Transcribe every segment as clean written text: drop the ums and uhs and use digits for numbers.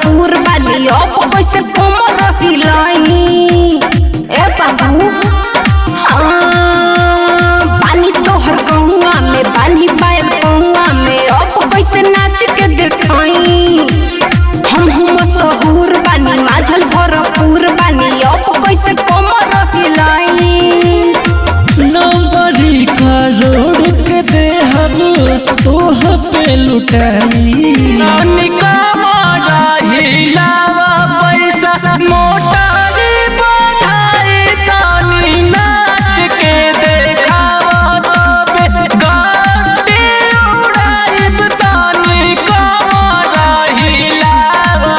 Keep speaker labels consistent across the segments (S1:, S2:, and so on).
S1: भरपूर बानी अब कैसे कमर हिलाई ए बाबू बानी तोहर गहुआ में बानी पायल गहुआ में अब कैसे नाच के देखाई हम मशहूर बानी माझल भरपूर बानी अब कैसे कमर हिलाई
S2: नंबरी करोड़ के दे हम तोह पे लुटाई
S3: निका मारा हिलावा पैसा मोटारी बढ़ाई तानी नाच के देखावा तबे गाड़ी उड़ाइब तानी कमारा हिलावा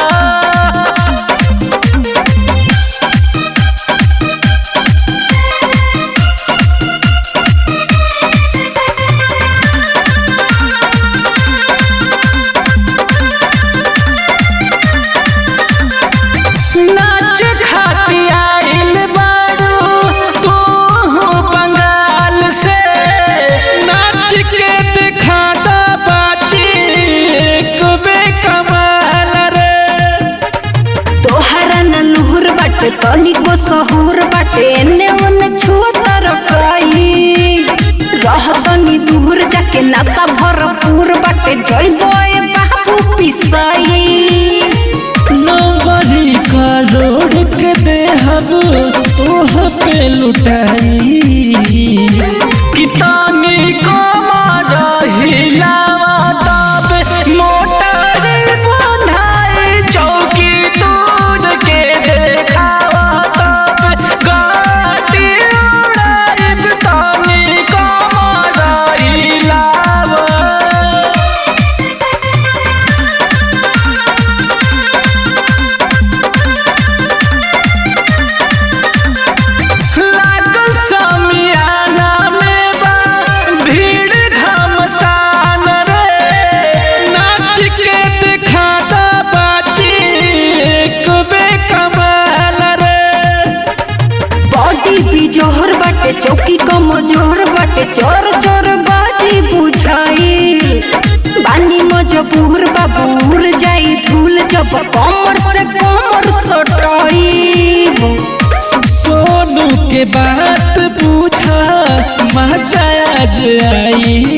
S3: नाच खाती आइल बारू तू बंगाल से नाच के दिखा दा बाची कबे कमाल रे
S1: तोहरा ननहुर बाटे तनिको सहूर बाटे एने ओने छुआ तरकाई रह तनी दूर जाके नशा भरपूर बाटे जइबो ए बाबू पिसाई
S2: नंबरी करोड़ के दे हम तोह पे लुटाई
S3: कितानी कमारा हिलावा तबे मोटारी बंधाई चौकी दूर के देखावा तबे गाड़ी उड़ाइब तानी कमारा हिलावा लागल समियाना में बा भीड़ घमसान रे नाच के दिखा दा बाची कबे कमाल रे
S1: बॉडी भी जोहर बाटे चौकी कमजोर बाटे चोर चोर बाजी बुझाई बानी मजबूर बाबूर जाई धूल जब कमर से कमर सटाई
S2: सोनू के बात पूछा मजा आज आई